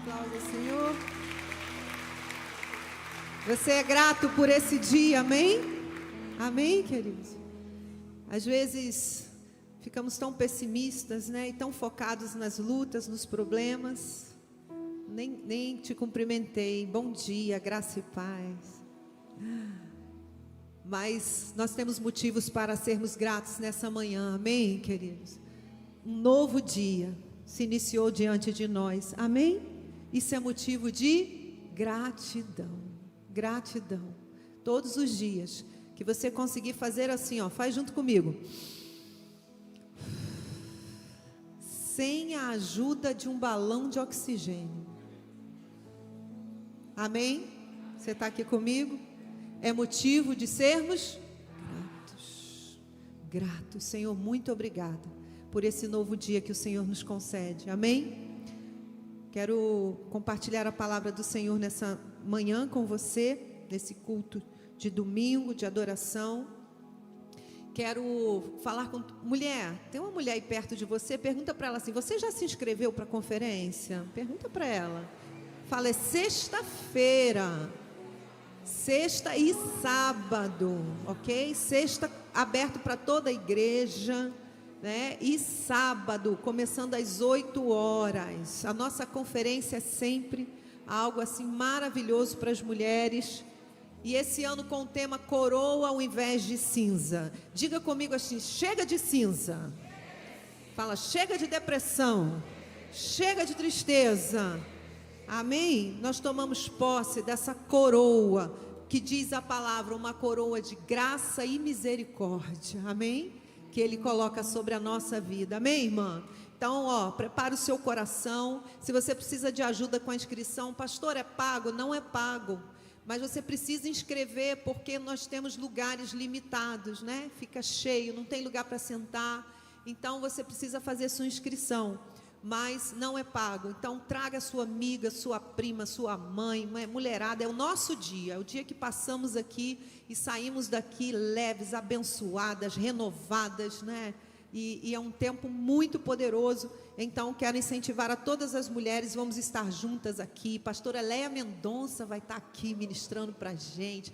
Aplausos ao Senhor. Você é grato por esse dia, amém? Amém, queridos? Às vezes ficamos tão pessimistas, né? E tão focados nas lutas, nos problemas. Nem te cumprimentei. Bom dia, graça e paz. Mas nós temos motivos para sermos gratos nessa manhã, amém, queridos? Um novo dia se iniciou diante de nós, amém? Isso é motivo de gratidão, gratidão. Todos os dias que você conseguir fazer assim, ó, faz junto comigo. Sem a ajuda de um balão de oxigênio. Amém? Você está aqui comigo? É motivo de sermos gratos. Gratos, Senhor, muito obrigada por esse novo dia que o Senhor nos concede. Amém? Quero compartilhar a palavra do Senhor nessa manhã com você, nesse culto de domingo, de adoração. Quero falar com mulher. Tem uma mulher aí perto de você, pergunta para ela assim: você já se inscreveu para a conferência? Pergunta para ela. Fala, é sexta-feira. Sexta e sábado, ok? Sexta aberto para toda a igreja, né? E sábado, começando às 8 horas. A nossa conferência é sempre algo assim maravilhoso para as mulheres. E esse ano com o tema coroa ao invés de cinza. Diga comigo assim: chega de cinza. Fala, chega de depressão. Chega de tristeza. Amém? Nós tomamos posse dessa coroa, que diz a palavra, uma coroa de graça e misericórdia, amém? Que Ele coloca sobre a nossa vida, amém, irmã? Então, ó, prepara o seu coração. Se você precisa de ajuda com a inscrição, pastor, é pago? Não é pago, mas você precisa inscrever, porque nós temos lugares limitados, né? Fica cheio, não tem lugar para sentar, então você precisa fazer sua inscrição. Mas não é pago. Então traga sua amiga, sua prima, sua mãe, mulherada. É o nosso dia, é o dia que passamos aqui e saímos daqui leves, abençoadas, renovadas, né? E é um tempo muito poderoso. Então quero incentivar a todas as mulheres. Vamos estar juntas aqui. Pastora Léa Mendonça vai estar aqui ministrando para a gente.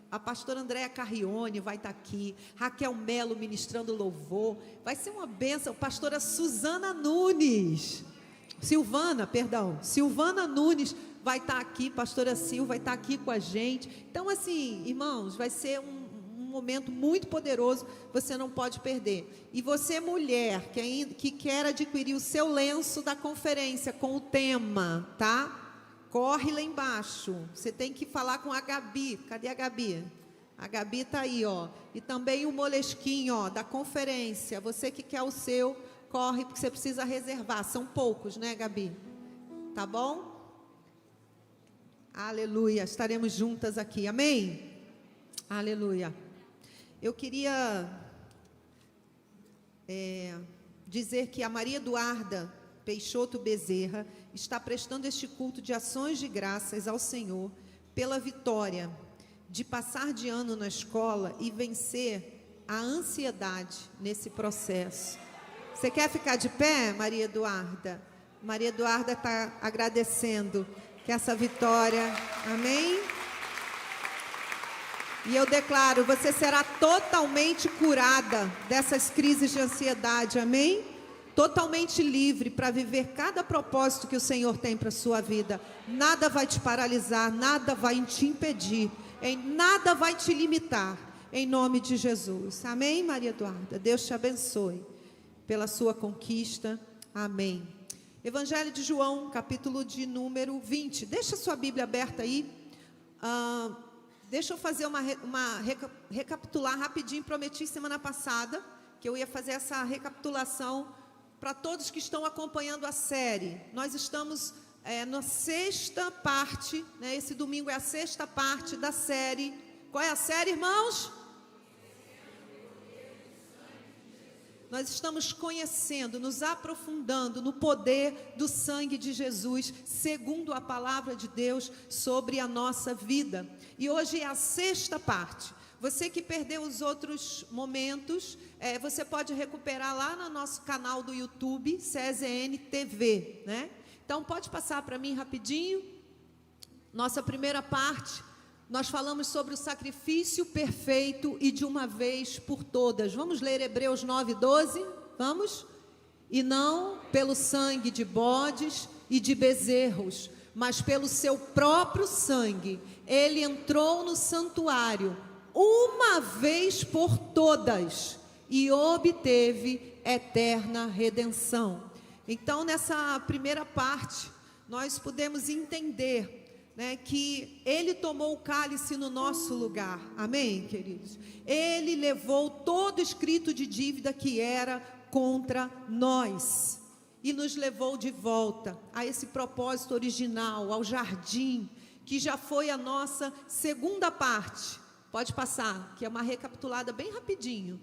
A pastora Andréa Carrione vai estar aqui, Raquel Melo ministrando louvor, vai ser uma bênção. Pastora Silvana Nunes vai estar aqui, pastora Sil vai estar aqui com a gente. Então assim, irmãos, vai ser um momento muito poderoso, você não pode perder. E você, mulher, que quer adquirir o seu lenço da conferência com o tema, tá? Corre lá embaixo, você tem que falar com a Gabi. Cadê a Gabi? A Gabi está aí, ó. E também o molesquinho, ó, da conferência. Você que quer o seu, corre, porque você precisa reservar. São poucos, né, Gabi? Tá bom? Aleluia, estaremos juntas aqui, amém? Aleluia. Eu queria dizer que a Maria Eduarda Peixoto Bezerra está prestando este culto de ações de graças ao Senhor pela vitória de passar de ano na escola e vencer a ansiedade nesse processo. Você quer ficar de pé, Maria Eduarda? Maria Eduarda está agradecendo que essa vitória, amém? E eu declaro, você será totalmente curada dessas crises de ansiedade, amém? Totalmente livre para viver cada propósito que o Senhor tem para a sua vida. Nada vai te paralisar, nada vai te impedir, nada vai te limitar, em nome de Jesus. Amém, Maria Eduarda? Deus te abençoe pela sua conquista. Amém. Evangelho de João, capítulo de número 20. Deixa a sua Bíblia aberta aí. Deixa eu fazer recapitular rapidinho. Prometi semana passada que eu ia fazer essa recapitulação para todos que estão acompanhando a série. Nós estamos na sexta parte, né? Esse domingo é a sexta parte da série. Qual é a série, irmãos? Nós estamos conhecendo, nos aprofundando no poder do sangue de Jesus, segundo a palavra de Deus sobre a nossa vida. E hoje é a sexta parte. Você que perdeu os outros momentos, você pode recuperar lá no nosso canal do YouTube, CSN TV, né? Então, pode passar para mim rapidinho. Nossa primeira parte, nós falamos sobre o sacrifício perfeito e de uma vez por todas. Vamos ler Hebreus 9:12? Vamos? E não pelo sangue de bodes e de bezerros, mas pelo seu próprio sangue, ele entrou no santuário uma vez por todas e obteve eterna redenção. Então, nessa primeira parte, nós podemos entender, né, que ele tomou o cálice no nosso lugar, amém, queridos? Ele levou todo o escrito de dívida que era contra nós e nos levou de volta a esse propósito original, ao jardim, que já foi a nossa segunda parte. Pode passar, que é uma recapitulada bem rapidinho.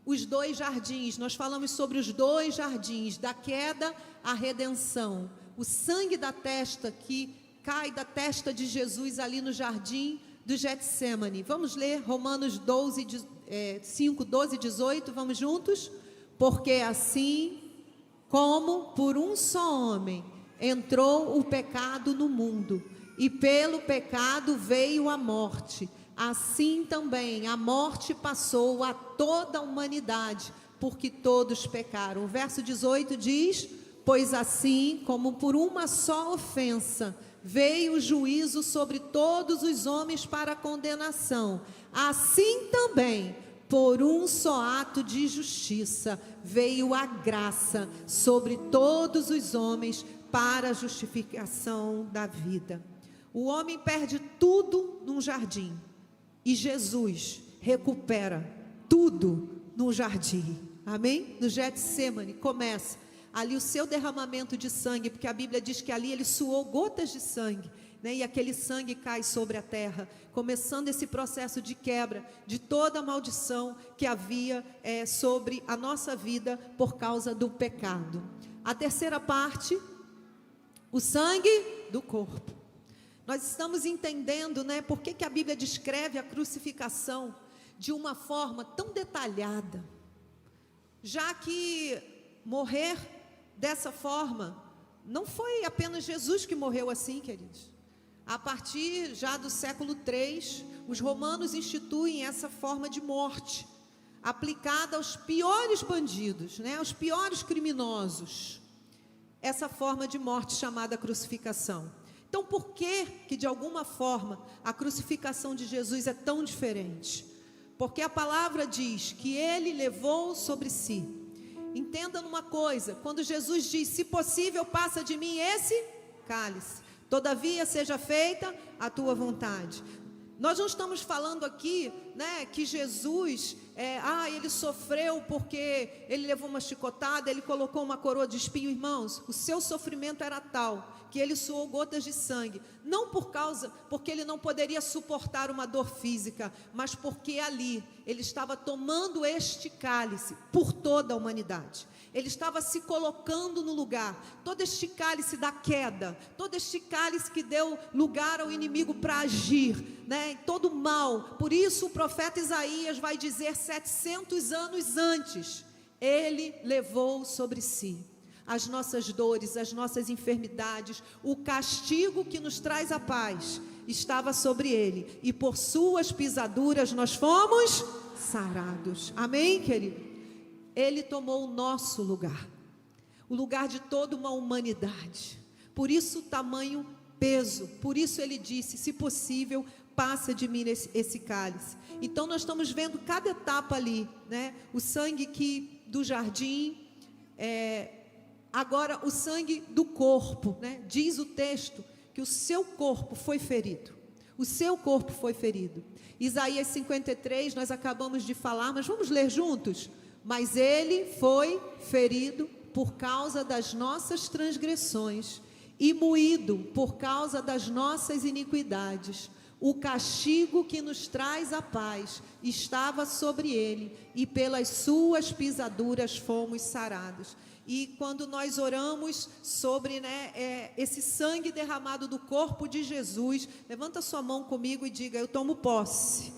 Os 2 jardins, nós falamos sobre os 2 jardins, da queda à redenção. O sangue da testa que cai da testa de Jesus ali no jardim do Getsêmani. Vamos ler Romanos 5, 12 e 18, vamos juntos? Porque assim como por um só homem entrou o pecado no mundo, e pelo pecado veio a morte, assim também a morte passou a toda a humanidade, porque todos pecaram. O verso 18 diz: pois assim como por uma só ofensa veio o juízo sobre todos os homens para condenação, assim também por um só ato de justiça veio a graça sobre todos os homens para a justificação da vida. O homem perde tudo num jardim e Jesus recupera tudo num jardim, amém? No Getsêmani começa ali o seu derramamento de sangue, porque a Bíblia diz que ali ele suou gotas de sangue, né? E aquele sangue cai sobre a terra, começando esse processo de quebra de toda a maldição que havia sobre a nossa vida por causa do pecado. A terceira parte, o sangue do corpo. Nós estamos entendendo, né, por que a Bíblia descreve a crucificação de uma forma tão detalhada, já que morrer dessa forma não foi apenas Jesus que morreu assim, queridos. A partir já do século III, os romanos instituem essa forma de morte, aplicada aos piores bandidos, né, aos piores criminosos, essa forma de morte chamada crucificação. Então, por que de alguma forma a crucificação de Jesus é tão diferente? Porque a palavra diz que ele levou sobre si. Entenda numa coisa, quando Jesus diz: se possível passa de mim esse cálice, todavia seja feita a tua vontade. Nós não estamos falando aqui, né, que Jesus, ele sofreu porque ele levou uma chicotada, ele colocou uma coroa de espinho. Irmãos, o seu sofrimento era tal que ele suou gotas de sangue, não porque ele não poderia suportar uma dor física, mas porque ali ele estava tomando este cálice por toda a humanidade. Ele estava se colocando no lugar, todo este cálice da queda, todo este cálice que deu lugar ao inimigo para agir, né, todo o mal. Por isso o profeta Isaías vai dizer 700 anos antes, ele levou sobre si as nossas dores, as nossas enfermidades, o castigo que nos traz a paz estava sobre ele, e por suas pisaduras nós fomos sarados. Amém, querido? Ele tomou o nosso lugar, o lugar de toda uma humanidade. Por isso o tamanho peso, por isso ele disse: se possível, passa de mim esse cálice. Então nós estamos vendo cada etapa ali, né? O sangue do jardim, agora o sangue do corpo, né? Diz o texto que o seu corpo foi ferido. O seu corpo foi ferido. Isaías 53, nós acabamos de falar, mas vamos ler juntos? Mas ele foi ferido por causa das nossas transgressões e moído por causa das nossas iniquidades. O castigo que nos traz a paz estava sobre ele, e pelas suas pisaduras fomos sarados. E quando nós oramos sobre, esse sangue derramado do corpo de Jesus, levanta sua mão comigo e diga: eu tomo posse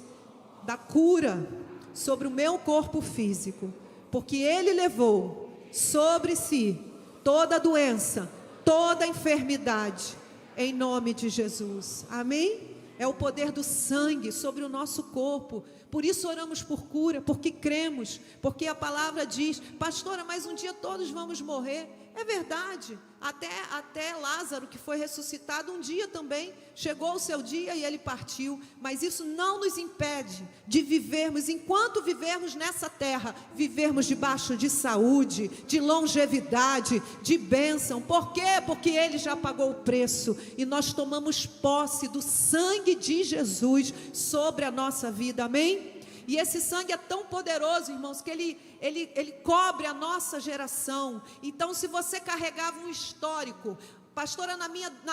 da cura sobre o meu corpo físico, porque ele levou sobre si toda a doença, toda enfermidade, em nome de Jesus. Amém? É o poder do sangue sobre o nosso corpo. Por isso oramos por cura, porque cremos, porque a palavra diz: pastora, mas um dia todos vamos morrer. É verdade, até Lázaro, que foi ressuscitado, um dia também chegou o seu dia e ele partiu, mas isso não nos impede de vivermos, enquanto vivermos nessa terra, vivermos debaixo de saúde, de longevidade, de bênção. Por quê? Porque ele já pagou o preço e nós tomamos posse do sangue de Jesus sobre a nossa vida, amém? E esse sangue é tão poderoso, irmãos, que ele cobre a nossa geração. Então, se você carregava um histórico, pastora, na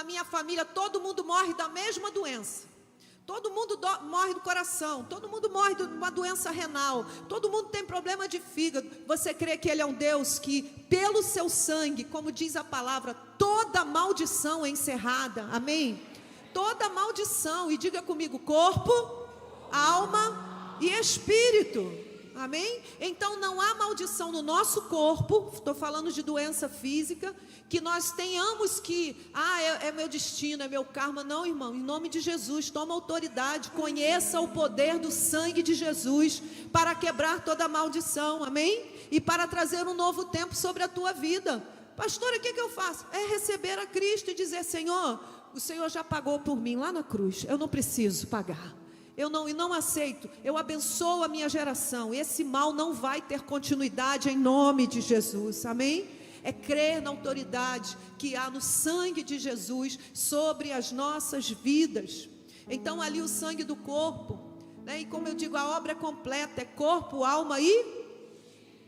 minha família, todo mundo morre da mesma doença. Todo mundo morre do coração, todo mundo morre de uma doença renal, todo mundo tem problema de fígado. Você crê que ele é um Deus que, pelo seu sangue, como diz a palavra, toda maldição é encerrada, amém? Toda maldição, e diga comigo, corpo, alma e espírito, amém? Então não há maldição no nosso corpo, estou falando de doença física, que nós tenhamos que, é meu destino, é meu karma. Não, irmão, em nome de Jesus, toma autoridade, conheça o poder do sangue de Jesus, para quebrar toda maldição, amém? E para trazer um novo tempo sobre a tua vida. Pastora, o que eu faço? É receber a Cristo e dizer: Senhor, o Senhor já pagou por mim lá na cruz, eu não preciso pagar. Eu não aceito, eu abençoo a minha geração, esse mal não vai ter continuidade em nome de Jesus, amém? É crer na autoridade que há no sangue de Jesus sobre as nossas vidas. Então ali o sangue do corpo, né? E como eu digo, a obra é completa, é corpo, alma e,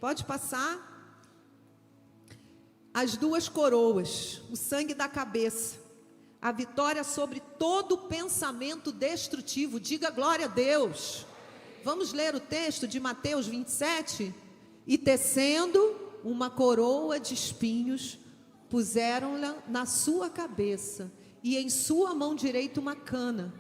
pode passar, as duas coroas, o sangue da cabeça. A vitória sobre todo pensamento destrutivo. Diga glória a Deus. Vamos ler o texto de Mateus 27. E tecendo uma coroa de espinhos, puseram-la na sua cabeça, e em sua mão direita uma cana,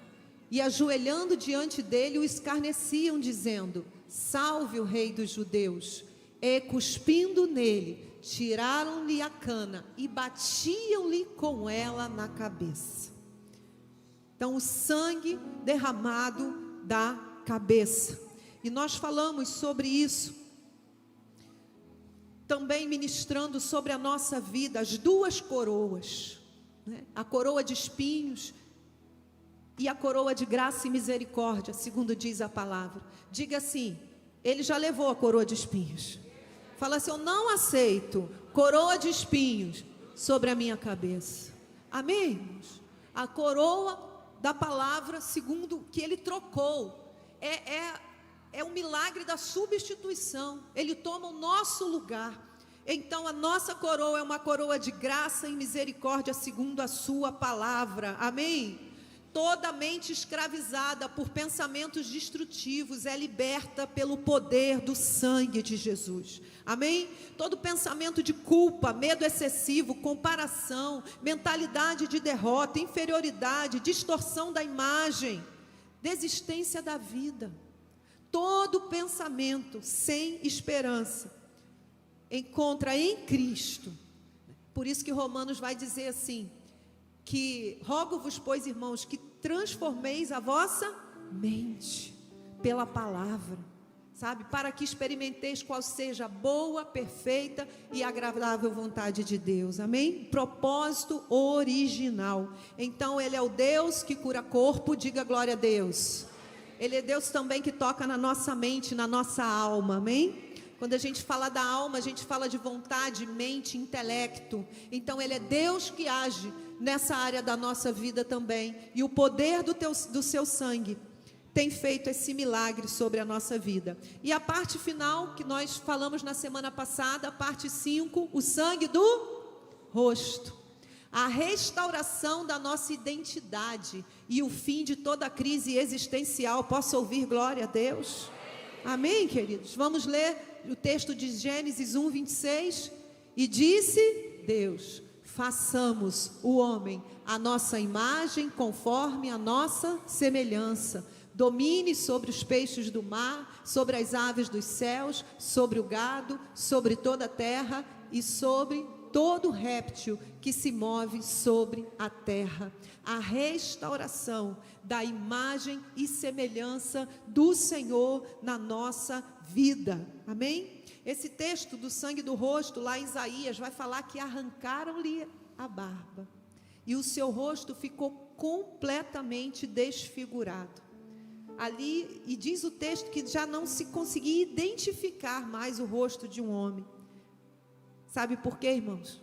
e ajoelhando diante dele o escarneciam, dizendo: salve o rei dos judeus. E cuspindo nele, tiraram-lhe a cana e batiam-lhe com ela na cabeça. Então o sangue derramado da cabeça. E nós falamos sobre isso, também ministrando sobre a nossa vida, as duas coroas, né? A coroa de espinhos e a coroa de graça e misericórdia, segundo diz a palavra. Diga assim: ele já levou a coroa de espinhos. Fala assim: eu não aceito coroa de espinhos sobre a minha cabeça. Amém, irmãos? A coroa da palavra, segundo que ele trocou, é um milagre da substituição. Ele toma o nosso lugar. Então a nossa coroa é uma coroa de graça e misericórdia, segundo a sua palavra. Amém? Toda mente escravizada por pensamentos destrutivos é liberta pelo poder do sangue de Jesus. Amém? Todo pensamento de culpa, medo excessivo, comparação, mentalidade de derrota, inferioridade, distorção da imagem, desistência da vida, todo pensamento sem esperança encontra em Cristo. Por isso que Romanos vai dizer assim, que rogo-vos, pois, irmãos, que transformeis a vossa mente pela palavra, sabe? Para que experimenteis qual seja a boa, perfeita e agradável vontade de Deus, amém? Propósito original. Então ele é o Deus que cura corpo, diga glória a Deus. Ele é Deus também que toca na nossa mente, na nossa alma, amém? Quando a gente fala da alma, a gente fala de vontade, mente, intelecto. Então ele é Deus que age nessa área da nossa vida também, e o poder do seu sangue tem feito esse milagre sobre a nossa vida. E a parte final que nós falamos na semana passada, a parte 5, o sangue do rosto, a restauração da nossa identidade e o fim de toda crise existencial. Posso ouvir glória a Deus? Amém, queridos? Vamos ler o texto de Gênesis 1, 26, e disse Deus: façamos o homem à nossa imagem, conforme a nossa semelhança. Domine sobre os peixes do mar, sobre as aves dos céus, sobre o gado, sobre toda a terra e sobre todo réptil que se move sobre a terra. A restauração da imagem e semelhança do Senhor na nossa vida. Amém? Esse texto do sangue do rosto, lá em Isaías, vai falar que arrancaram-lhe a barba e o seu rosto ficou completamente desfigurado. Ali, e diz o texto que já não se conseguia identificar mais o rosto de um homem. Sabe por quê, irmãos?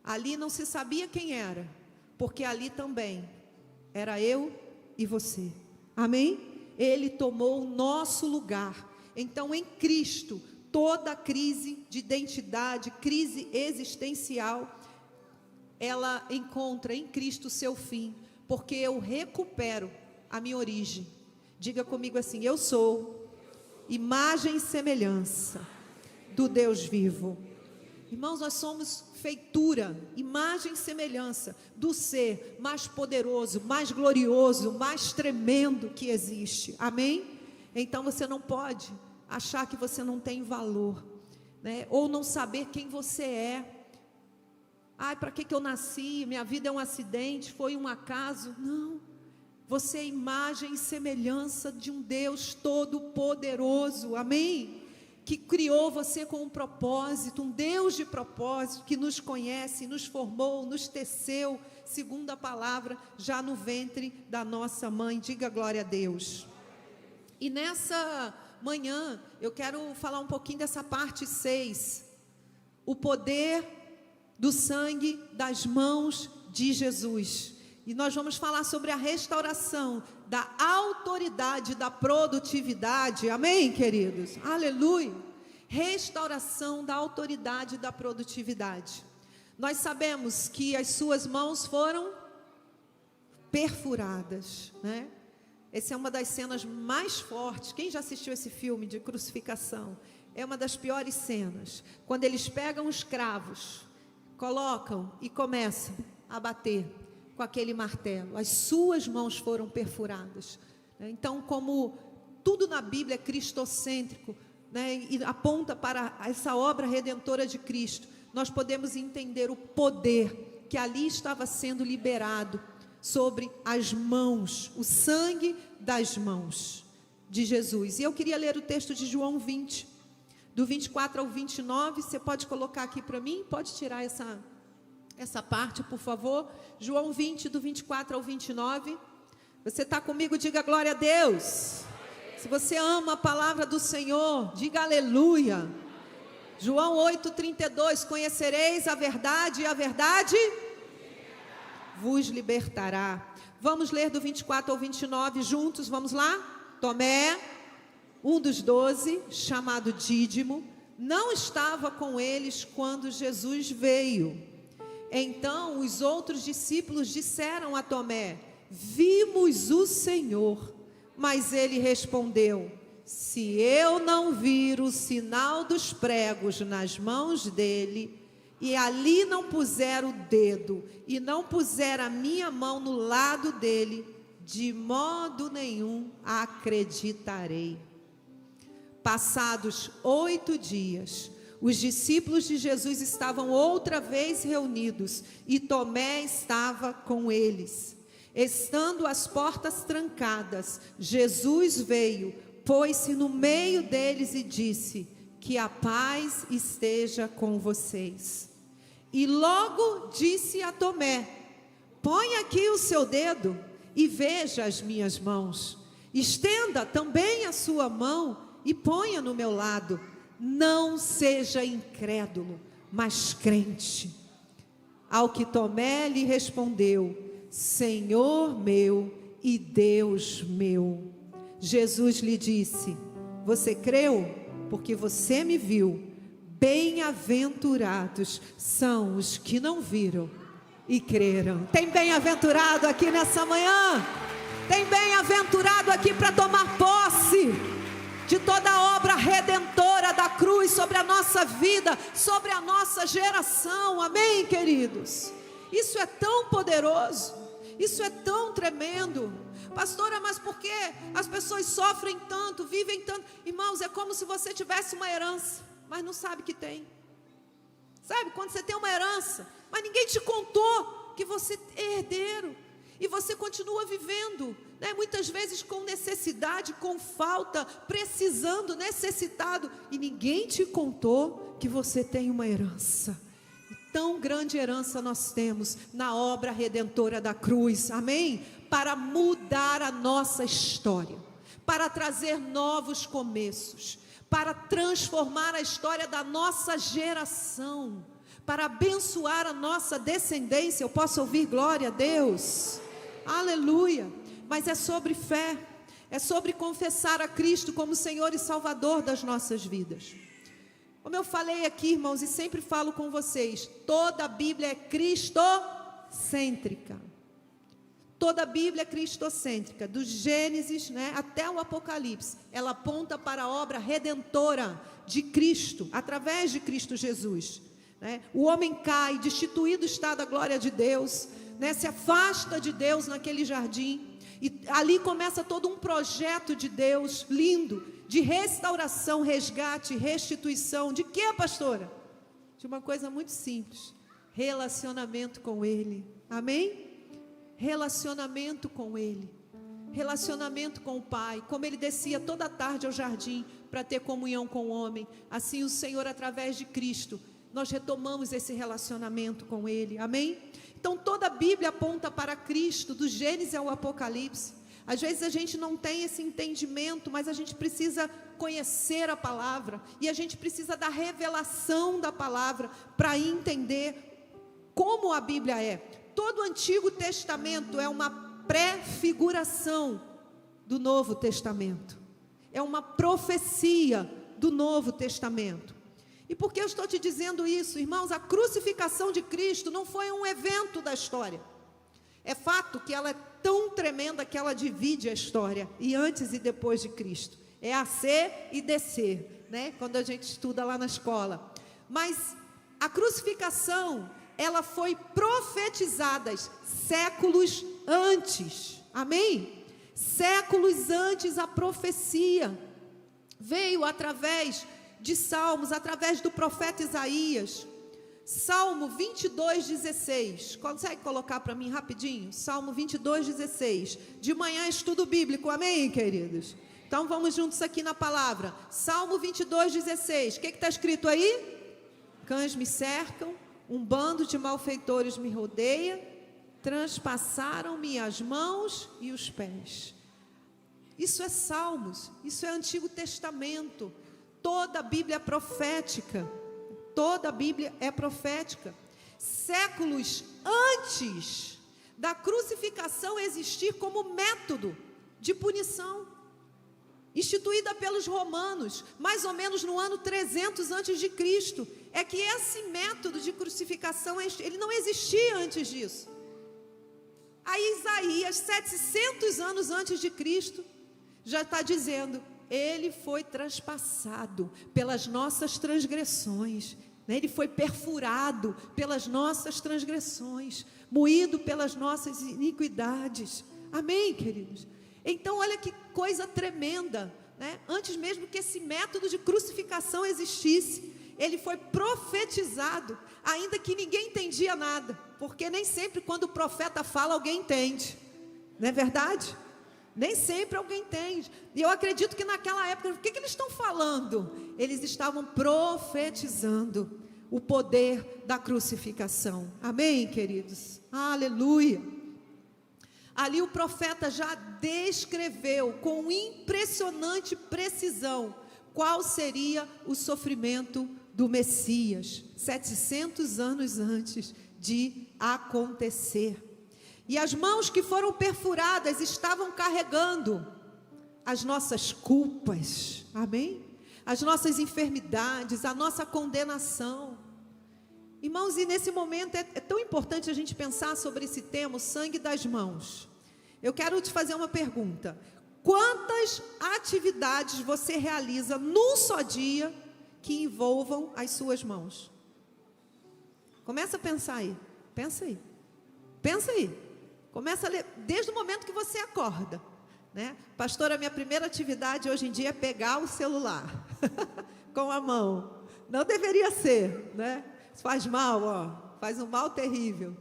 Ali não se sabia quem era, porque ali também era eu e você. Amém? Ele tomou o nosso lugar. Então, em Cristo, toda crise de identidade, crise existencial, ela encontra em Cristo o seu fim, porque eu recupero a minha origem. Diga comigo assim: eu sou imagem e semelhança do Deus vivo. Irmãos, nós somos feitura, imagem e semelhança do ser mais poderoso, mais glorioso, mais tremendo que existe. Amém? Então você não pode achar que você não tem valor, né? Ou não saber quem você é. Ai, para que eu nasci? Minha vida é um acidente, foi um acaso. Não. Você é imagem e semelhança de um Deus todo-poderoso. Amém? Que criou você com um propósito, um Deus de propósito, que nos conhece, nos formou, nos teceu, segundo a palavra, já no ventre da nossa mãe. Diga glória a Deus. E nessa manhã, eu quero falar um pouquinho dessa parte 6. O poder do sangue das mãos de Jesus. E nós vamos falar sobre a restauração da autoridade, da produtividade. Amém, queridos? Aleluia! Restauração da autoridade e da produtividade. Nós sabemos que as suas mãos foram perfuradas, né? Essa é uma das cenas mais fortes. Quem já assistiu esse filme de crucificação? É uma das piores cenas. Quando eles pegam os cravos, colocam e começam a bater com aquele martelo. As suas mãos foram perfuradas. Então, como tudo na Bíblia é cristocêntrico, né, e aponta para essa obra redentora de Cristo, nós podemos entender o poder que ali estava sendo liberado sobre as mãos, o sangue das mãos de Jesus. E eu queria ler o texto de João 20, do 24 ao 29, você pode colocar aqui para mim? Pode tirar essa parte, por favor. João 20, do 24 ao 29. Você está comigo? Diga glória a Deus. Se você ama a palavra do Senhor, diga aleluia. João 8, 32. Conhecereis a verdade e a verdade vos libertará. Vamos ler do 24 ao 29 juntos, vamos lá? Tomé, um dos 12, chamado Dídimo, não estava com eles quando Jesus veio. Então os outros discípulos disseram a Tomé: vimos o Senhor. Mas ele respondeu: se eu não vir o sinal dos pregos nas mãos dele, e ali não puser o dedo, e não puser a minha mão no lado dele, de modo nenhum acreditarei. Passados 8 dias, os discípulos de Jesus estavam outra vez reunidos, e Tomé estava com eles. Estando as portas trancadas, Jesus veio, pôs-se no meio deles e disse: que a paz esteja com vocês. E logo disse a Tomé: põe aqui o seu dedo e veja as minhas mãos. Estenda também a sua mão e ponha no meu lado. Não seja incrédulo, mas crente. Ao que Tomé lhe respondeu: Senhor meu e Deus meu. Jesus lhe disse: você creu porque você me viu? Bem-aventurados são os que não viram e creram. Tem bem-aventurado aqui nessa manhã? Tem bem-aventurado aqui para tomar posse de toda a obra redentora da cruz sobre a nossa vida, sobre a nossa geração. Amém, queridos? Isso é tão poderoso, isso é tão tremendo. Pastora, mas por que as pessoas sofrem tanto, vivem tanto? Irmãos, é como se você tivesse uma herança, mas não sabe que tem. Sabe, quando você tem uma herança, mas ninguém te contou que você é herdeiro. E você continua vivendo, né, muitas vezes com necessidade, com falta, precisando, necessitado. E ninguém te contou que você tem uma herança. Tão grande herança nós temos na obra redentora da cruz, amém? Para mudar a nossa história, para trazer novos começos, para transformar a história da nossa geração, para abençoar a nossa descendência. Eu posso ouvir glória a Deus? Aleluia! Mas é sobre fé, é sobre confessar a Cristo como Senhor e Salvador das nossas vidas. Como eu falei aqui, irmãos, e sempre falo com vocês, toda a Bíblia é cristocêntrica. Toda a Bíblia é cristocêntrica, do Gênesis, né, até o Apocalipse. Ela aponta para a obra redentora de Cristo, através de Cristo Jesus. Né? O homem cai, destituído está da glória de Deus, né, se afasta de Deus naquele jardim. E ali começa todo um projeto de Deus lindo, de restauração, resgate, restituição. De quê, pastora? De uma coisa muito simples: relacionamento com Ele. Amém? Relacionamento com Ele, relacionamento com o Pai. Como Ele descia toda tarde ao jardim para ter comunhão com o homem, assim o Senhor, através de Cristo, nós retomamos esse relacionamento com Ele. Amém? Então toda a Bíblia aponta para Cristo, do Gênesis ao Apocalipse. Às vezes a gente não tem esse entendimento, mas a gente precisa conhecer a palavra, e a gente precisa da revelação da palavra para entender como a Bíblia é. Todo o Antigo Testamento é uma prefiguração do Novo Testamento, é uma profecia do Novo Testamento. E por que eu estou te dizendo isso, irmãos? A crucificação de Cristo não foi um evento da história. É fato que ela é tão tremenda que ela divide a história, e antes e depois de Cristo. É a ser e descer, né? Quando a gente estuda lá na escola. Mas a crucificação, ela foi profetizada séculos antes. Amém? Séculos antes a profecia veio através de Salmos, através do profeta Isaías. Salmo 22:16, consegue colocar para mim rapidinho? Salmo 22:16, de manhã estudo bíblico, amém, queridos? Então vamos juntos aqui na palavra. Salmo 22:16, o que está escrito aí? Cães me cercam, um bando de malfeitores me rodeia, transpassaram-me as mãos e os pés. Isso é Salmos, isso é Antigo Testamento. Toda a Bíblia é profética. Toda a Bíblia é profética. Séculos antes da crucificação existir como método de punição, instituída pelos romanos, mais ou menos no ano 300 antes de Cristo, é que esse método de crucificação, ele não existia antes disso. Aí Isaías, 700 anos antes de Cristo, já está dizendo: Ele foi transpassado pelas nossas transgressões, né? Ele foi perfurado pelas nossas transgressões, moído pelas nossas iniquidades. Amém, queridos? Então olha que coisa tremenda, né? Antes mesmo que esse método de crucificação existisse, ele foi profetizado, ainda que ninguém entendia nada, porque nem sempre quando o profeta fala alguém entende, não é verdade? Nem sempre alguém entende. E eu acredito que naquela época, o que eles estão falando? Eles estavam profetizando o poder da crucificação. Amém, queridos? Aleluia. Ali o profeta já descreveu com impressionante precisão qual seria o sofrimento do Messias, 700 anos antes de acontecer. E as mãos que foram perfuradas estavam carregando as nossas culpas, amém? As nossas enfermidades, a nossa condenação. Irmãos, e nesse momento é tão importante a gente pensar sobre esse tema, o sangue das mãos. Eu quero te fazer uma pergunta: quantas atividades você realiza num só dia que envolvam as suas mãos? Começa a pensar aí, pensa aí, pensa aí. Começa a ler desde o momento que você acorda, né? Pastora, minha primeira atividade hoje em dia é pegar o celular com a mão. Não deveria ser, né? Faz mal, ó. Faz um mal terrível.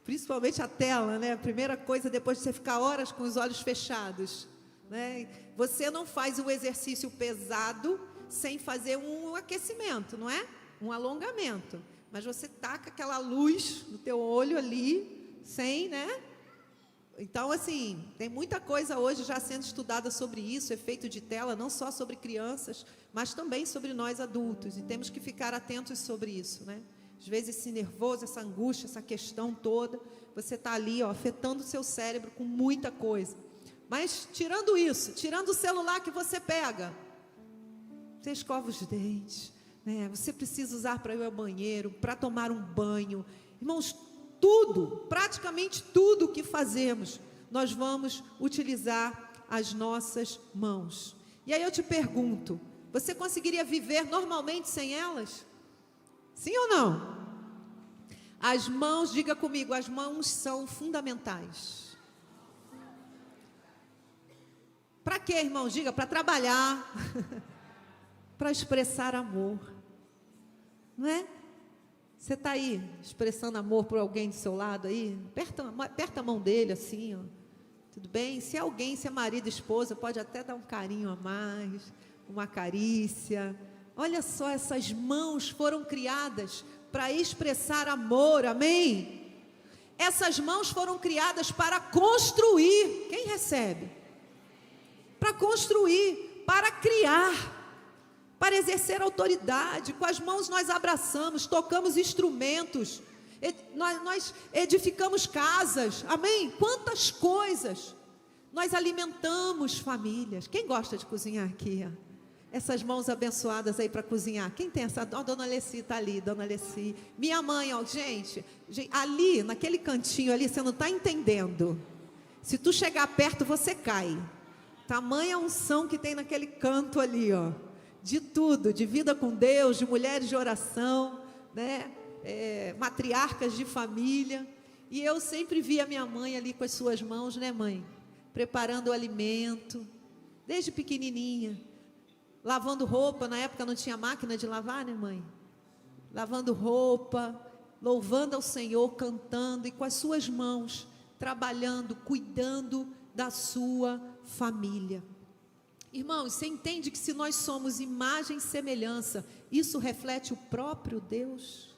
Principalmente a tela, né? A primeira coisa, depois de você ficar horas com os olhos fechados, né? Você não faz um exercício pesado sem fazer um aquecimento, não é? Um alongamento. Mas você taca aquela luz no teu olho ali, sem, né? Então, assim, tem muita coisa hoje já sendo estudada sobre isso, efeito de tela, não só sobre crianças, mas também sobre nós adultos. E temos que ficar atentos sobre isso, né? Às vezes esse nervoso, essa angústia, essa questão toda, você está ali, ó, afetando o seu cérebro com muita coisa. Mas tirando isso, tirando o celular que você pega, você escova os dentes, né? Você precisa usar para ir ao banheiro, para tomar um banho. Irmãos, tudo, praticamente tudo que fazemos, nós vamos utilizar as nossas mãos. E aí eu te pergunto, você conseguiria viver normalmente sem elas? Sim ou não? As mãos, diga comigo, as mãos são fundamentais. Para quê, irmãos? Diga, para trabalhar, para expressar amor. Não é? Você está aí expressando amor por alguém do seu lado aí? Aperta a mão dele assim, ó. Tudo bem? Se é alguém, se é marido, esposa, pode até dar um carinho a mais, uma carícia. Olha só, essas mãos foram criadas para expressar amor, amém? Essas mãos foram criadas para construir. Quem recebe? Para construir, para criar, para exercer autoridade. Com as mãos nós abraçamos, tocamos instrumentos, nós edificamos casas, amém? Quantas coisas. Nós alimentamos famílias. Quem gosta de cozinhar aqui? Essas mãos abençoadas aí para cozinhar. Quem tem essa? Ó, dona Alessi está ali, dona Alessi. Minha mãe, ó, gente, ali, naquele cantinho ali, você não está entendendo. Se tu chegar perto, você cai. Tamanha unção que tem naquele canto ali, ó. De tudo, de vida com Deus, de mulheres de oração, né? Matriarcas de família. E eu sempre vi a minha mãe ali com as suas mãos, né, mãe? Preparando o alimento, desde pequenininha. Lavando roupa, na época não tinha máquina de lavar, né, mãe? Lavando roupa, louvando ao Senhor, cantando e com as suas mãos, trabalhando, cuidando da sua família. Irmãos, você entende que se nós somos imagem e semelhança, isso reflete o próprio Deus?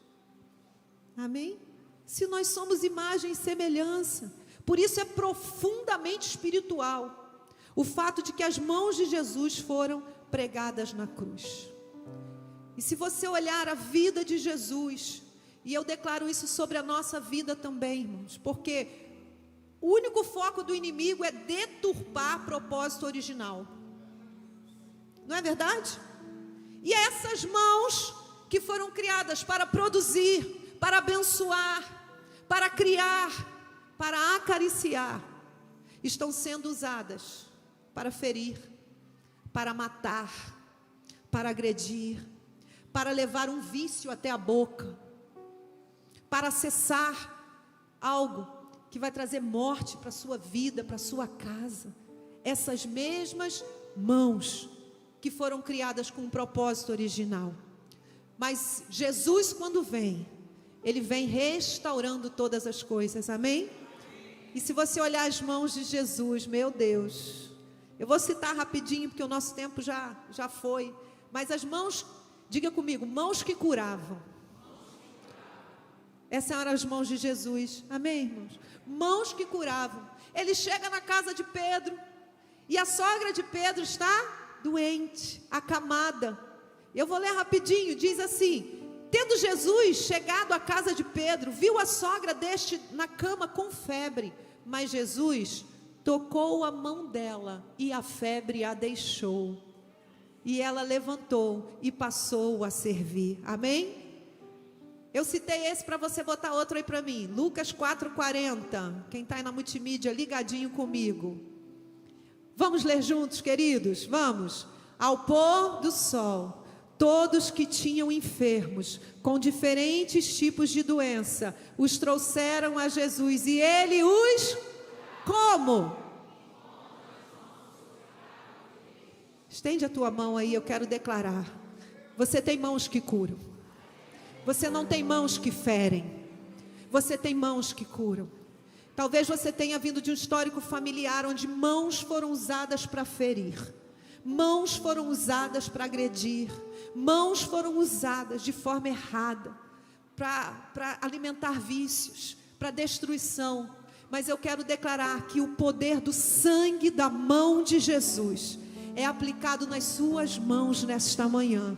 Amém? Se nós somos imagem e semelhança, por isso é profundamente espiritual o fato de que as mãos de Jesus foram pregadas na cruz. E se você olhar a vida de Jesus, e eu declaro isso sobre a nossa vida também, irmãos, porque o único foco do inimigo é deturpar o propósito original. Não é verdade? E essas mãos que foram criadas para produzir, para abençoar, para criar, para acariciar, estão sendo usadas para ferir, para matar, para agredir, para levar um vício até a boca, para acessar algo que vai trazer morte para a sua vida, para a sua casa. Essas mesmas mãos que foram criadas com um propósito original. Mas Jesus, quando vem, Ele vem restaurando todas as coisas, amém? E se você olhar as mãos de Jesus, meu Deus, eu vou citar rapidinho, porque o nosso tempo já foi, mas as mãos, diga comigo, mãos que curavam. Essas eram as mãos de Jesus, amém, irmãos? Mãos que curavam. Ele chega na casa de Pedro, e a sogra de Pedro está doente, acamada. Eu vou ler rapidinho, diz assim: tendo Jesus chegado à casa de Pedro, viu a sogra deste na cama com febre, mas Jesus tocou a mão dela e a febre a deixou. E ela levantou e passou a servir. Amém? Eu citei esse para você botar outro aí para mim. Lucas 4:40. Quem está aí na multimídia, ligadinho comigo. Vamos ler juntos, queridos? Vamos. Ao pôr do sol, todos que tinham enfermos, com diferentes tipos de doença, os trouxeram a Jesus. E Ele os... Como? Estende a tua mão aí, eu quero declarar. Você tem mãos que curam. Você não tem mãos que ferem, você tem mãos que curam. Talvez você tenha vindo de um histórico familiar onde mãos foram usadas para ferir, mãos foram usadas para agredir, mãos foram usadas de forma errada para alimentar vícios, para destruição. Mas eu quero declarar que o poder do sangue da mão de Jesus é aplicado nas suas mãos nesta manhã.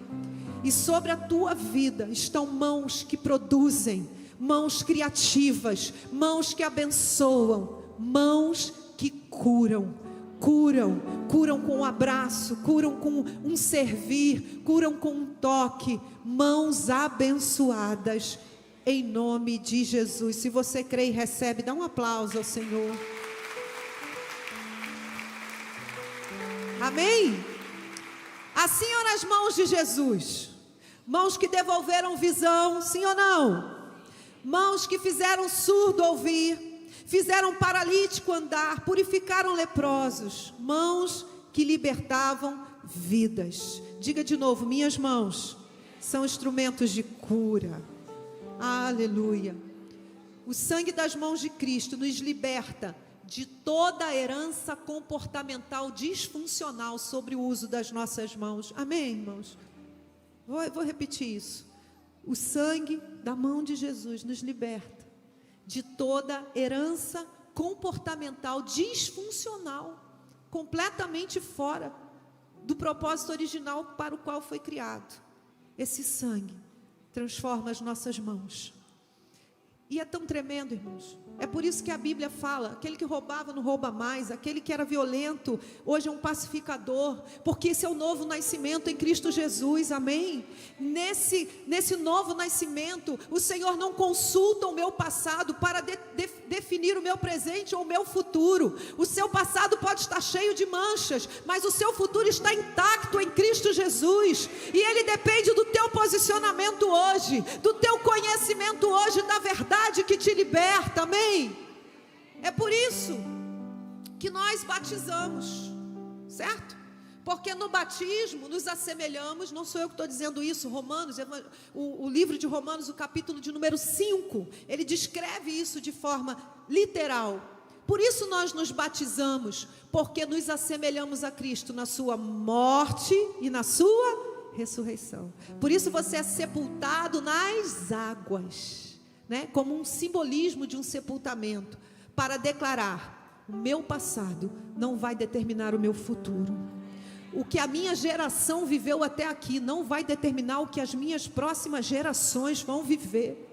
E sobre a tua vida estão mãos que produzem, mãos criativas, mãos que abençoam, mãos que curam com um abraço, curam com um servir, curam com um toque, mãos abençoadas, em nome de Jesus. Se você crê e recebe, dá um aplauso ao Senhor. Amém? Assim eram as mãos de Jesus, mãos que devolveram visão, sim ou não? Mãos que fizeram surdo ouvir, fizeram paralítico andar, purificaram leprosos, mãos que libertavam vidas. Diga de novo: minhas mãos são instrumentos de cura. Aleluia. O sangue das mãos de Cristo nos liberta de toda a herança comportamental disfuncional sobre o uso das nossas mãos. Amém, irmãos? Vou repetir isso. O sangue da mão de Jesus nos liberta de toda herança comportamental disfuncional, completamente fora do propósito original para o qual foi criado. Esse sangue transforma as nossas mãos. E é tão tremendo, irmãos. É por isso que a Bíblia fala: aquele que roubava não rouba mais, aquele que era violento hoje é um pacificador, porque esse é o novo nascimento em Cristo Jesus. Amém? Nesse novo nascimento, o Senhor não consulta o meu passado para definir o meu presente ou o meu futuro. O seu passado pode estar cheio de manchas, mas o seu futuro está intacto em Cristo Jesus, e ele depende do teu posicionamento hoje, do teu conhecimento hoje da verdade que te liberta. Amém? É por isso que nós batizamos, certo? Porque no batismo nos assemelhamos, não sou eu que estou dizendo isso, Romanos, o livro de Romanos, o capítulo de número 5, ele descreve isso de forma literal. Por isso nós nos batizamos, porque nos assemelhamos a Cristo na sua morte e na sua ressurreição. Por isso você é sepultado nas águas, né? Como um simbolismo de um sepultamento, para declarar: o meu passado não vai determinar o meu futuro. O que a minha geração viveu até aqui não vai determinar o que as minhas próximas gerações vão viver,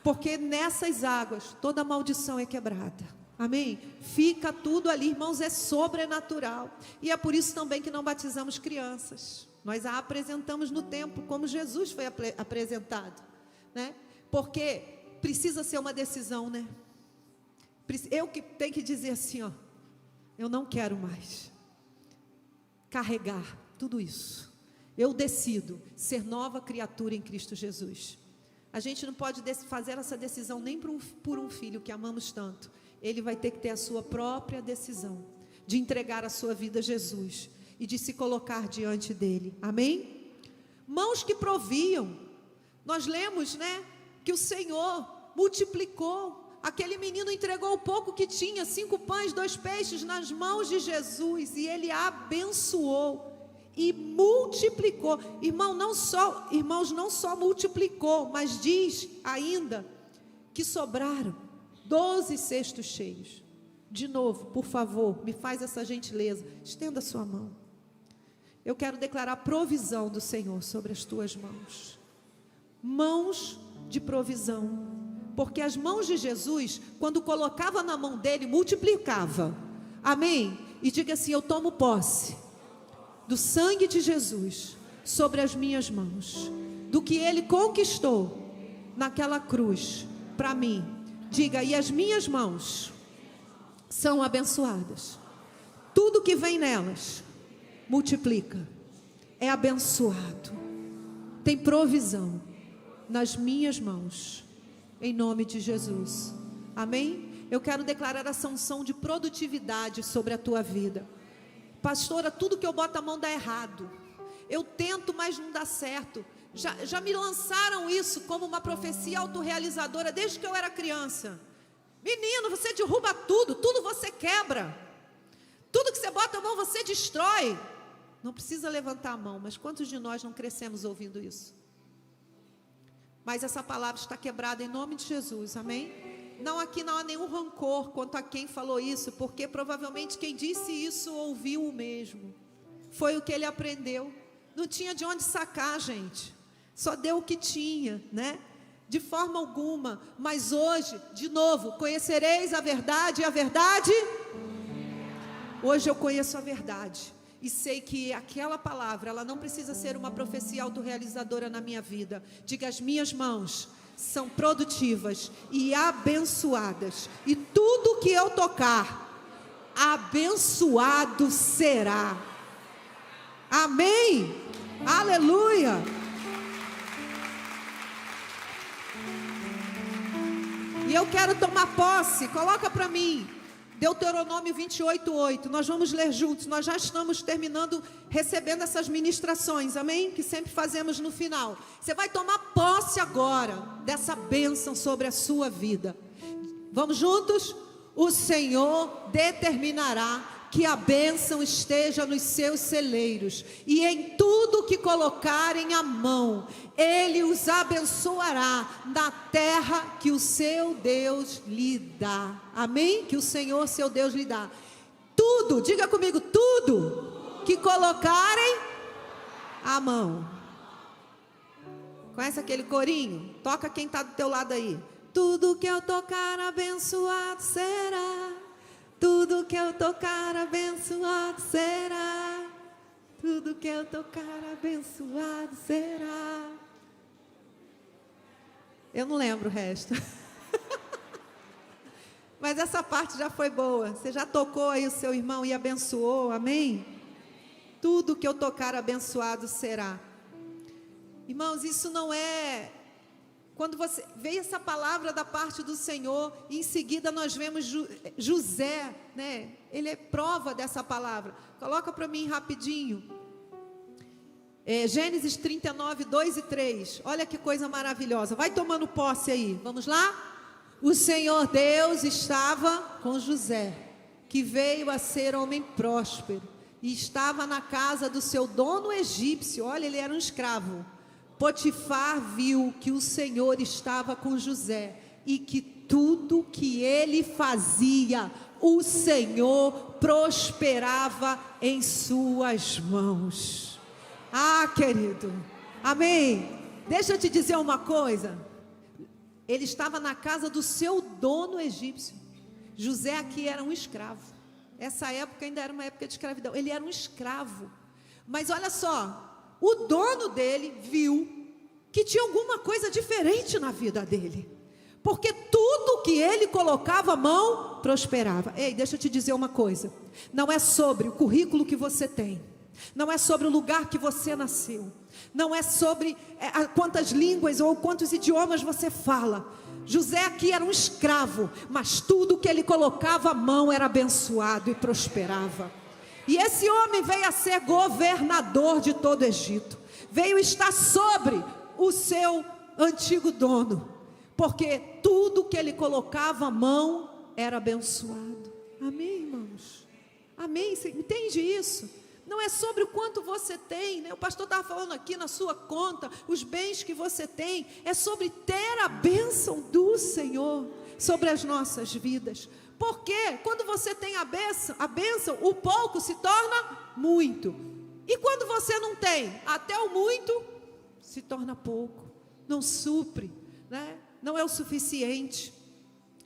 porque nessas águas toda maldição é quebrada. Amém? Fica tudo ali, irmãos, é sobrenatural. E é por isso também que não batizamos crianças. Nós a apresentamos no templo como Jesus foi apresentado, né? Porque precisa ser uma decisão, né? Eu que tenho que dizer assim, ó: eu não quero mais carregar tudo isso. Eu decido ser nova criatura em Cristo Jesus. A gente não pode fazer essa decisão nem por um filho que amamos tanto. Ele vai ter que ter a sua própria decisão de entregar a sua vida a Jesus e de se colocar diante dele. Amém? Mãos que proviam. Nós lemos, né, que o Senhor multiplicou. Aquele menino entregou o pouco que tinha, 5 pães, 2 peixes, nas mãos de Jesus, e ele abençoou e multiplicou. Irmãos, não só multiplicou, mas diz ainda que sobraram 12 cestos cheios. De novo, por favor, me faz essa gentileza, estenda a sua mão. Eu quero declarar provisão do Senhor sobre as tuas mãos. Mãos de provisão. Porque as mãos de Jesus, quando colocava na mão dele, multiplicava. Amém? E diga assim: eu tomo posse do sangue de Jesus sobre as minhas mãos, do que ele conquistou naquela cruz para mim. Diga: e as minhas mãos são abençoadas. Tudo que vem nelas multiplica, é abençoado, tem provisão nas minhas mãos, em nome de Jesus. Amém? Eu quero declarar essa unção de produtividade sobre a tua vida. Pastora, tudo que eu boto a mão dá errado. Eu tento, mas não dá certo. Já me lançaram isso como uma profecia autorrealizadora desde que eu era criança. Menino, você derruba tudo, tudo você quebra. Tudo que você bota a mão você destrói. Não precisa levantar a mão, mas quantos de nós não crescemos ouvindo isso? Mas essa palavra está quebrada em nome de Jesus, amém? Não, aqui não há nenhum rancor quanto a quem falou isso, porque provavelmente quem disse isso ouviu o mesmo. Foi o que ele aprendeu. Não tinha de onde sacar, gente. Só deu o que tinha, né? De forma alguma. Mas hoje, de novo, conhecereis a verdade e a verdade. Hoje eu conheço a verdade. E sei que aquela palavra, ela não precisa ser uma profecia autorrealizadora na minha vida. Diga, as minhas mãos são produtivas e abençoadas. E tudo que eu tocar, abençoado será. Amém? Aleluia! E eu quero tomar posse, coloca para mim, Deuteronômio 28:8, nós vamos ler juntos, nós já estamos terminando, recebendo essas ministrações, amém? Que sempre fazemos no final. Você vai tomar posse agora, dessa bênção sobre a sua vida. Vamos juntos? O Senhor determinará que a bênção esteja nos seus celeiros, e em tudo que colocarem a mão, Ele os abençoará na terra que o seu Deus lhe dá. Amém? Que o Senhor, seu Deus, lhe dá. Tudo, diga comigo, tudo que colocarem a mão. Conhece aquele corinho? Toca quem está do teu lado aí. Tudo que eu tocar, abençoado será. Tudo que eu tocar, abençoado será. Tudo que eu tocar, abençoado será. Eu não lembro o resto. Mas essa parte já foi boa. Você já tocou aí o seu irmão e abençoou, amém? Tudo que eu tocar, abençoado será. Irmãos, isso não é... Quando você veio essa palavra da parte do Senhor, e em seguida nós vemos José, né? Ele é prova dessa palavra. Coloca para mim rapidinho. Gênesis 39, 2 e 3. Olha que coisa maravilhosa. Vai tomando posse aí. Vamos lá? O Senhor Deus estava com José, que veio a ser homem próspero, e estava na casa do seu dono egípcio. Olha, ele era um escravo. Potifar viu que o Senhor estava com José e que tudo que ele fazia, o Senhor prosperava em suas mãos. Ah, querido, amém? Deixa eu te dizer uma coisa. Ele estava na casa do seu dono egípcio. José aqui era um escravo. Essa época ainda era uma época de escravidão. Ele era um escravo. Mas olha só, o dono dele viu que tinha alguma coisa diferente na vida dele, porque tudo que ele colocava a mão, prosperava. Ei, deixa eu te dizer uma coisa, não é sobre o currículo que você tem, não é sobre o lugar que você nasceu, não é sobre quantas línguas ou quantos idiomas você fala. José aqui era um escravo, mas tudo que ele colocava a mão era abençoado e prosperava. E esse homem veio a ser governador de todo o Egito, veio estar sobre o seu antigo dono, porque tudo que ele colocava a mão era abençoado. Amém, irmãos? Amém? Você entende isso? Não é sobre o quanto você tem, né? O pastor estava falando aqui na sua conta, os bens que você tem, é sobre ter a bênção do Senhor sobre as nossas vidas. Porque quando você tem a bênção, o pouco se torna muito. E quando você não tem, até o muito se torna pouco. Não supre, né? Não é o suficiente.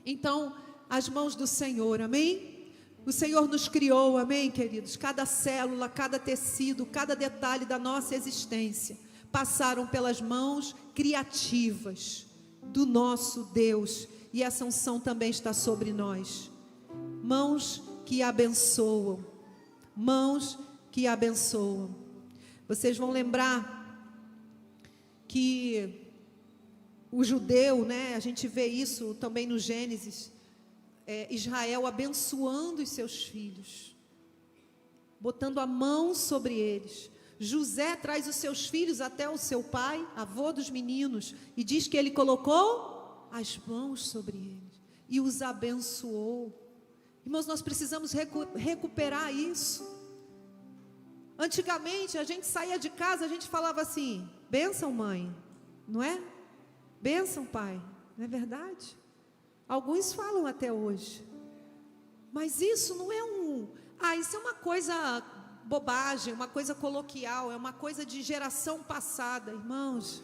Então, as mãos do Senhor, amém? O Senhor nos criou, amém, queridos? Cada célula, cada tecido, cada detalhe da nossa existência passaram pelas mãos criativas do nosso Deus. E essa unção também está sobre nós. Mãos que abençoam. Mãos que abençoam. Vocês vão lembrar que o judeu, né? A gente vê isso também no Gênesis. Israel abençoando os seus filhos, botando a mão sobre eles. José traz os seus filhos até o seu pai, avô dos meninos, e diz que ele colocou as mãos sobre eles e os abençoou. Irmãos, nós precisamos recuperar isso. Antigamente, a gente saía de casa, a gente falava assim: bênção, mãe, não é? Bênção, pai, não é verdade? Alguns falam até hoje. Mas isso não é isso é uma coisa bobagem, uma coisa coloquial, é uma coisa de geração passada. Irmãos,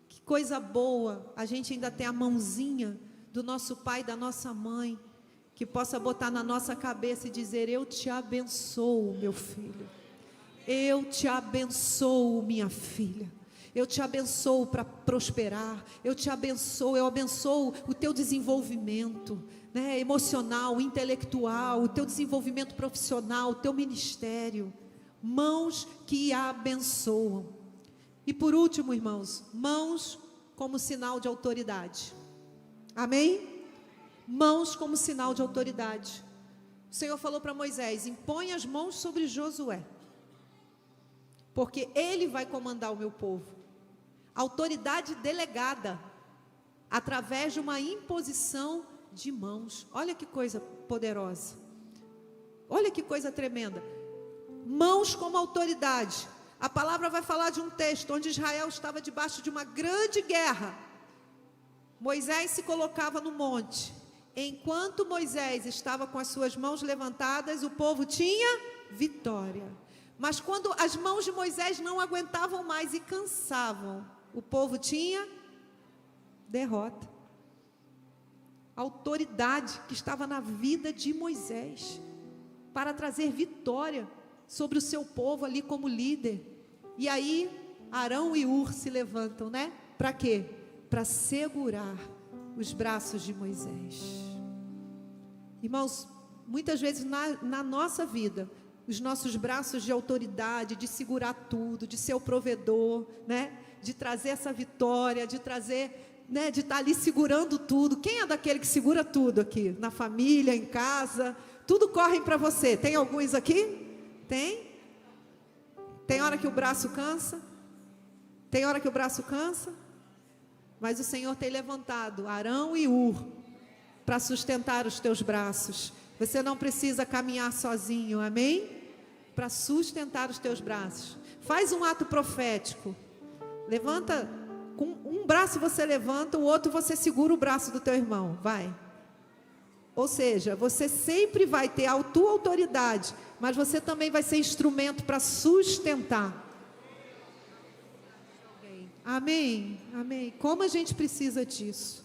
que coisa boa a gente ainda ter a mãozinha do nosso pai, da nossa mãe, que possa botar na nossa cabeça e dizer: eu te abençoo, meu filho. Eu te abençoo, minha filha. Eu te abençoo para prosperar. Eu abençoo o teu desenvolvimento, né, emocional, intelectual, o teu desenvolvimento profissional, o teu ministério. Mãos que abençoam. E por último, irmãos, mãos como sinal de autoridade. Amém? Mãos como sinal de autoridade. O Senhor falou para Moisés: impõe as mãos sobre Josué, porque ele vai comandar o meu povo. Autoridade delegada, através de uma imposição de mãos. Olha que coisa poderosa. Olha que coisa tremenda. Mãos como autoridade. A palavra vai falar de um texto onde Israel estava debaixo de uma grande guerra. Moisés se colocava no monte. Enquanto Moisés estava com as suas mãos levantadas, o povo tinha vitória. Mas quando as mãos de Moisés não aguentavam mais e cansavam, o povo tinha derrota. A autoridade que estava na vida de Moisés para trazer vitória sobre o seu povo ali como líder. E aí Arão e Hur se levantam, né? Para quê? Para segurar os braços de Moisés. Irmãos, muitas vezes na nossa vida, os nossos braços de autoridade, de segurar tudo, de ser o provedor, né? De trazer essa vitória, de trazer, né? De estar ali segurando tudo. Quem é daquele que segura tudo aqui? Na família, em casa, tudo corre para você. Tem alguns aqui? Tem? Tem hora que o braço cansa? Tem hora que o braço cansa? Mas o Senhor tem levantado Arão e Hur para sustentar os teus braços. Você não precisa caminhar sozinho, amém? Para sustentar os teus braços. Faz um ato profético. Levanta, com um braço você levanta, o outro você segura o braço do teu irmão, vai. Ou seja, você sempre vai ter a tua autoridade, mas você também vai ser instrumento para sustentar. Amém? Amém. Como a gente precisa disso?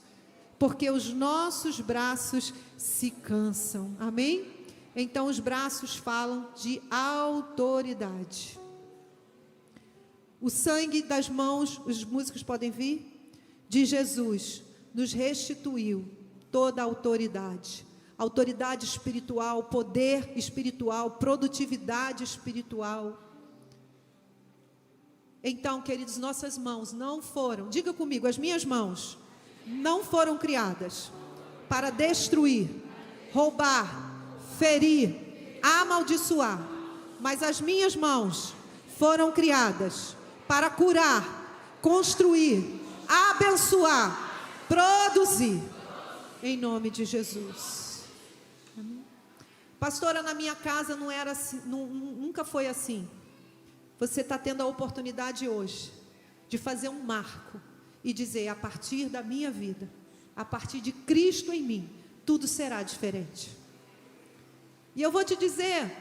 Porque os nossos braços se cansam. Amém? Então os braços falam de autoridade. O sangue das mãos, os músicos podem vir, de Jesus nos restituiu toda a autoridade. Autoridade espiritual, poder espiritual, produtividade espiritual. Então, queridos, nossas mãos não foram, diga comigo, as minhas mãos não foram criadas para destruir, roubar, ferir, amaldiçoar, mas as minhas mãos foram criadas para curar, construir, abençoar, produzir, em nome de Jesus. Amém? Pastora, na minha casa não era assim, nunca foi assim. Você está tendo a oportunidade hoje de fazer um marco e dizer: a partir da minha vida, a partir de Cristo em mim, tudo será diferente. E eu vou te dizer,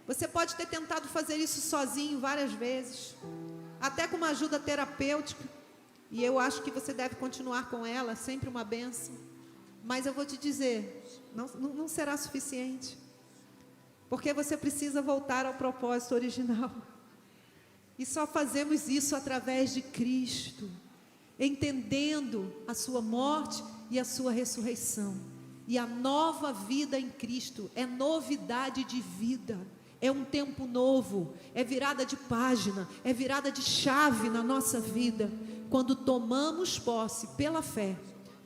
você pode ter tentado fazer isso sozinho várias vezes, até com uma ajuda terapêutica, e eu acho que você deve continuar com ela, sempre uma bênção. Mas eu vou te dizer, não será suficiente, porque você precisa voltar ao propósito original. E só fazemos isso através de Cristo, entendendo a sua morte e a sua ressurreição. E a nova vida em Cristo é novidade de vida, é um tempo novo, é virada de página, é virada de chave na nossa vida, quando tomamos posse pela fé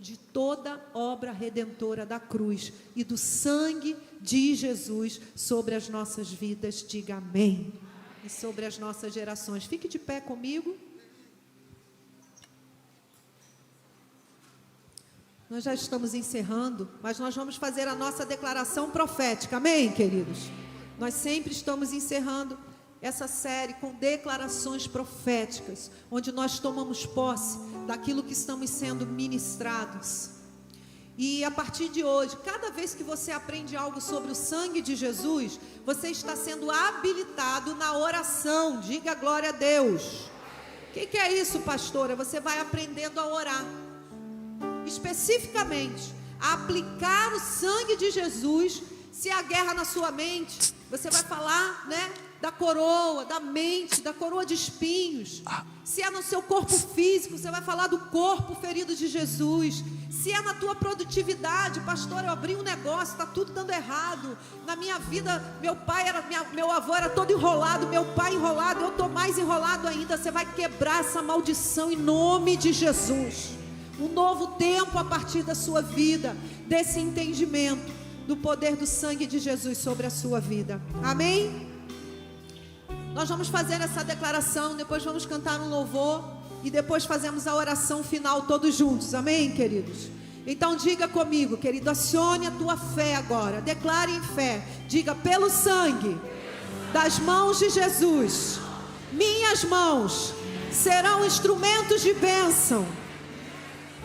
de toda obra redentora da cruz e do sangue de Jesus sobre as nossas vidas. Diga amém. e sobre as nossas gerações. Fique de pé comigo. Nós já estamos encerrando, mas nós vamos fazer a nossa declaração profética. Amém, queridos? Nós sempre estamos encerrando essa série com declarações proféticas, onde nós tomamos posse daquilo que estamos sendo ministrados. E a partir de hoje, cada vez que você aprende algo sobre o sangue de Jesus, você está sendo habilitado na oração. Diga glória a Deus. O que é isso, pastora? Você vai aprendendo a orar, especificamente a aplicar o sangue de Jesus. Se há guerra na sua mente, você vai falar, da coroa, da mente, da coroa de espinhos. Se é no seu corpo físico, você vai falar do corpo ferido de Jesus. Se é na tua produtividade, pastor, eu abri um negócio, está tudo dando errado. Na minha vida, meu avô era todo enrolado, meu pai enrolado, eu estou mais enrolado ainda. Você vai quebrar essa maldição em nome de Jesus. Um novo tempo a partir da sua vida, desse entendimento do poder do sangue de Jesus sobre a sua vida. Amém? Nós vamos fazer essa declaração, depois vamos cantar um louvor e depois fazemos a oração final todos juntos. Amém, queridos? Então diga comigo, querido, acione a tua fé agora, declare em fé, diga: pelo sangue das mãos de Jesus, minhas mãos serão instrumentos de bênção.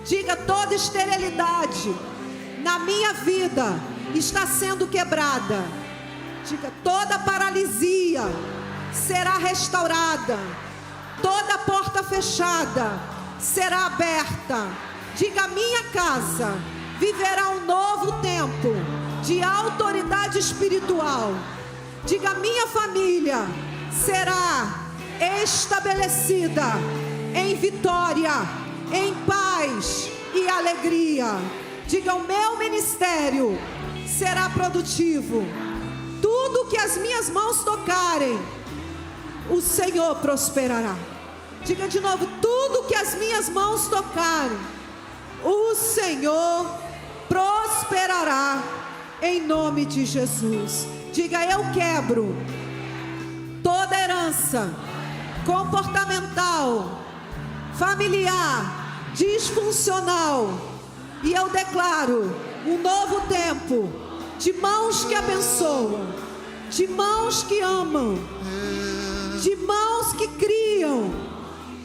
Diga: toda esterilidade na minha vida está sendo quebrada. Diga: toda paralisia será restaurada, toda porta fechada será aberta. Diga: minha casa viverá um novo tempo de autoridade espiritual. Diga: minha família será estabelecida em vitória, em paz e alegria. Diga: o meu ministério será produtivo. Tudo que as minhas mãos tocarem, o Senhor prosperará. Diga de novo: tudo que as minhas mãos tocarem, o Senhor prosperará em nome de Jesus. Diga: eu quebro toda herança comportamental, familiar, disfuncional, e eu declaro um novo tempo de mãos que abençoam, de mãos que amam, de mãos que criam,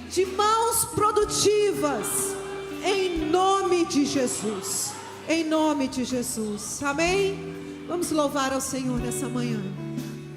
de mãos produtivas, em nome de Jesus, em nome de Jesus. Amém? Vamos louvar ao Senhor nessa manhã.